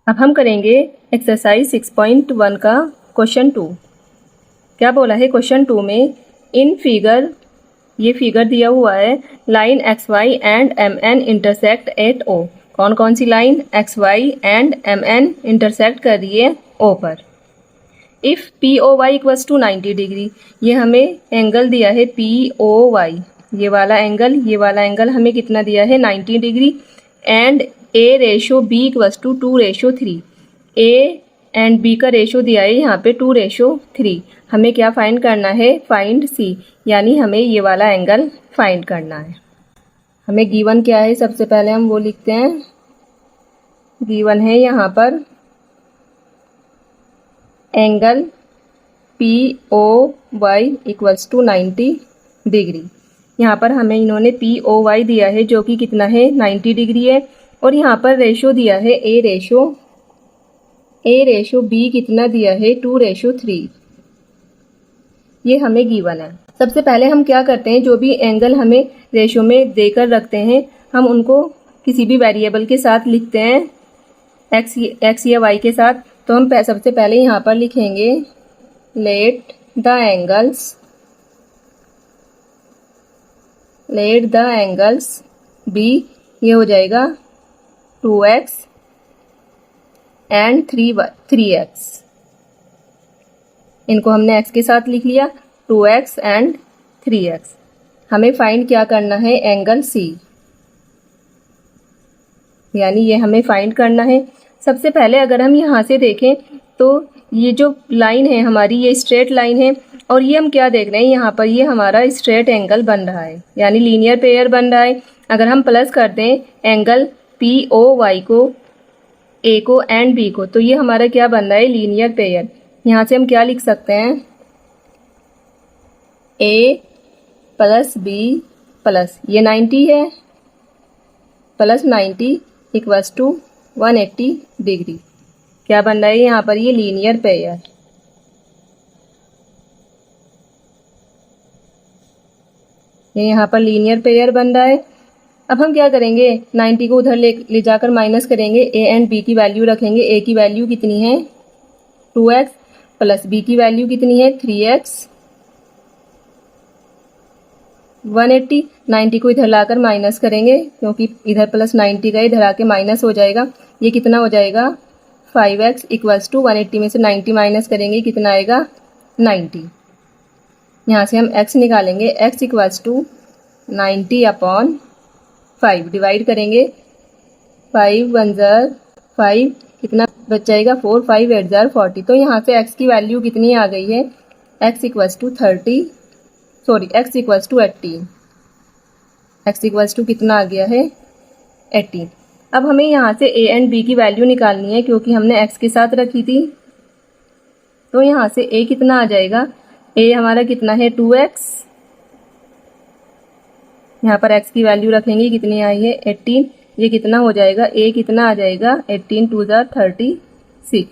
अब हम करेंगे एक्सरसाइज 6.1 का क्वेश्चन 2। क्या बोला है क्वेश्चन 2 में, इन फिगर, ये फिगर दिया हुआ है, line X Y and M N intersect at O. कौन कौन सी line X Y and M N intersect कर रही है ओ पर। If P O Y equals to 90 degree, ये हमें एंगल दिया है पी ओ वाई, ये वाला एंगल हमें कितना दिया है 90 degree. And A ratio B equals to 2:3। A and B का रेशो दिया है यहाँ पे 2:3। हमें क्या फाइंड करना है, फाइंड सी, यानी हमें ये वाला एंगल फाइंड करना है। हमें गिवन क्या है, सबसे पहले हम वो लिखते हैं। गिवन है यहाँ पर angle P O Y equals to 90 degree. यहाँ पर हमें इन्होंने पी ओ वाई दिया है जो कि कितना है 90 डिग्री है, और यहाँ पर रेशो दिया है ए रेशो बी कितना दिया है 2:3। ये हमें गिवन है। सबसे पहले हम क्या करते हैं, जो भी एंगल हमें रेशो में देकर रखते हैं हम उनको किसी भी वेरिएबल के साथ लिखते हैं, एक्स या वाई के साथ। तो हम सबसे पहले यहाँ पर लिखेंगे लेट द एंगल्स बी, ये हो जाएगा 2x एंड 3x। इनको हमने x के साथ लिख लिया, 2x एंड 3x। हमें फाइंड क्या करना है, एंगल C, यानी ये हमें फाइंड करना है। सबसे पहले अगर हम यहाँ से देखें तो ये जो लाइन है हमारी, ये स्ट्रेट लाइन है, और ये हम क्या देख रहे हैं यहाँ पर, ये हमारा स्ट्रेट एंगल बन रहा है, यानी लीनियर पेयर बन रहा है। अगर हम प्लस कर दें एंगल पी ओ वाई को, ए को एंड बी को, तो ये हमारा क्या बन रहा है, लीनियर पेयर। यहाँ से हम क्या लिख सकते हैं, ए प्लस बी प्लस ये 90 है, प्लस 90 इक्वल्स टू 180 डिग्री। क्या बन रहा है यहाँ पर, ये लीनियर पेयर। ये यहाँ पर लीनियर पेयर बन रहा है। अब हम क्या करेंगे, 90 को उधर ले जाकर माइनस करेंगे, ए एंड बी की वैल्यू रखेंगे। ए की वैल्यू कितनी है 2x, प्लस बी की वैल्यू कितनी है 3x। 180, 90 को इधर लाकर माइनस करेंगे, क्योंकि इधर प्लस 90 का इधर आके माइनस हो जाएगा। ये कितना हो जाएगा 5x इक्वल्स टू 180 में से 90 माइनस करेंगे, कितना आएगा 90। यहाँ से हम x निकालेंगे, x इक्वल्स टू 90/5 डिवाइड करेंगे, 5 1 ज़र 5, कितना बच जाएगा 4, 5 8 ज़र 40। तो यहाँ से x की वैल्यू कितनी आ गई है, x equals to 18। x equals to कितना आ गया है 18। अब हमें यहाँ से a एंड b की वैल्यू निकालनी है, क्योंकि हमने x के साथ रखी थी। तो यहाँ से a कितना आ जाएगा, a हमारा कितना है 2x, यहाँ पर x की वैल्यू रखेंगे, कितनी आई है 18। ये कितना हो जाएगा, a कितना आ जाएगा 18 2 ज़र 36।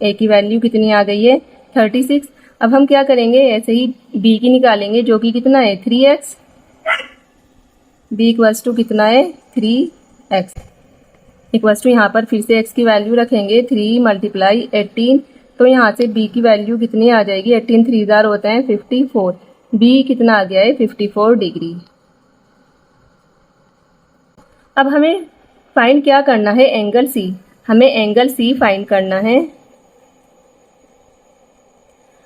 a की वैल्यू कितनी आ गई है 36। अब हम क्या करेंगे, ऐसे ही b की निकालेंगे, जो कि कितना है 3x। b इक्वल्स टू कितना है 3x इक्वल्स टू, यहाँ पर फिर से x की वैल्यू रखेंगे 3 × 18। तो यहाँ से b की वैल्यू कितनी आ जाएगी, 18 3 ज़र होता है 54। b कितना आ गया है 54 डिग्री। अब हमें फाइंड क्या करना है, एंगल C। हमें एंगल C फाइंड करना है।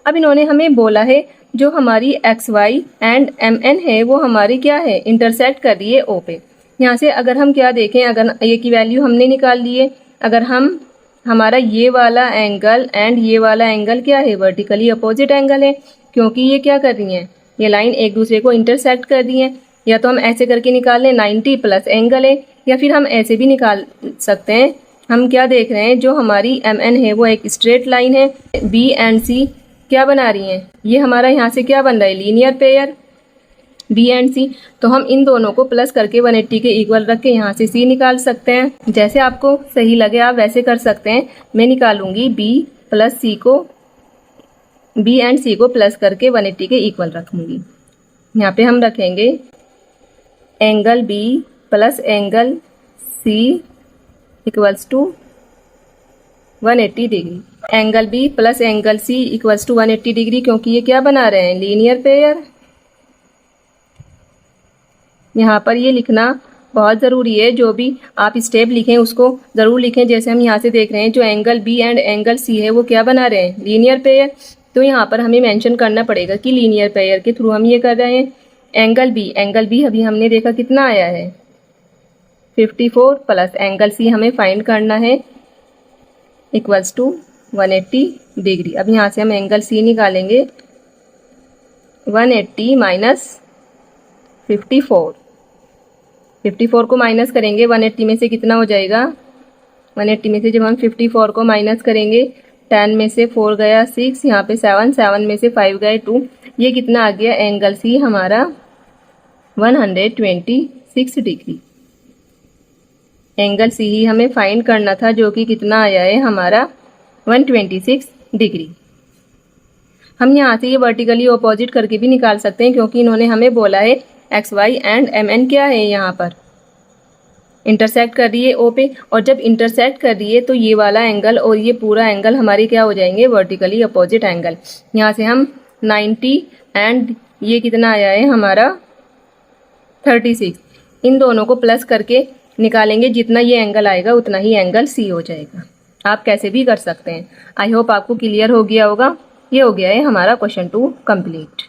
अब इन्होंने हमें बोला है जो हमारी X Y and M N है वो हमारी क्या है, इंटरसेक्ट कर रही है ओ पे। यहाँ से अगर हम क्या देखें, अगर ए की वैल्यू हमने निकाल ली है, अगर हम हमारा ये वाला एंगल एंड ये वाला एंगल क्या है, वर्टिकली अपोजिट एंगल है, क्योंकि ये क्या कर रही हैं, ये लाइन एक दूसरे को इंटरसेक्ट कर रही हैं। या तो हम ऐसे करके निकाल लें 90 प्लस एंगल है, या फिर हम ऐसे भी निकाल सकते हैं। हम क्या देख रहे हैं, जो हमारी एम एन है वो एक स्ट्रेट लाइन है, बी एंड सी क्या बना रही हैं, ये हमारा यहाँ से क्या बन रहा है, लीनियर पेयर बी एंड सी। तो हम इन दोनों को प्लस करके 180 के इक्वल रख के यहाँ से सी निकाल सकते हैं। जैसे आपको सही लगे आप वैसे कर सकते हैं। मैं निकालूंगी बी प्लस सी को, बी एंड सी को प्लस करके 180 के इक्वल रखूंगी। यहाँ पे हम रखेंगे angle B plus angle C equals to 180 degree. Angle B plus angle C equals to 180 degree, क्योंकि ये क्या बना रहे हैं, लीनियर पेयर। यहाँ पर ये लिखना बहुत ज़रूरी है, जो भी आप स्टेप लिखें उसको ज़रूर लिखें। जैसे हम यहाँ से देख रहे हैं जो angle B and angle C है वो क्या बना रहे हैं, लीनियर पेयर। तो यहाँ पर हमें मेंशन करना पड़ेगा कि लीनियर पेयर के थ्रू हम ये कर रहे हैं। एंगल बी अभी हमने देखा कितना आया है 54 प्लस एंगल सी हमें फाइंड करना है इक्वल्स टू 180 डिग्री। अब यहाँ से हम एंगल सी निकालेंगे 180 माइनस 54 को माइनस करेंगे 180 में से कितना हो जाएगा, 180 में से जब हम 54 को माइनस करेंगे 10 में से 4 गया 6, यहाँ पे 7 में से 5 गए 2, ये कितना आ गया, एंगल सी हमारा 126 डिग्री। एंगल सी ही हमें फाइंड करना था, जो कि कितना आया है हमारा 126 डिग्री। हम यहाँ से ये वर्टिकली ऑपोजिट करके भी निकाल सकते हैं, क्योंकि इन्होंने हमें बोला है X Y and M N क्या है, यहाँ पर इंटरसेक्ट कर रही है ओ पे, और जब इंटरसेक्ट कर रही है तो ये वाला एंगल और ये पूरा एंगल हमारे क्या हो जाएंगे, वर्टिकली अपोजिट एंगल। यहाँ से हम 90 एंड ये कितना आया है हमारा 36, इन दोनों को प्लस करके निकालेंगे, जितना ये एंगल आएगा उतना ही एंगल सी हो जाएगा। आप कैसे भी कर सकते हैं। आई होप आपको क्लियर हो गया होगा। ये हो गया है हमारा क्वेश्चन 2 कंप्लीट।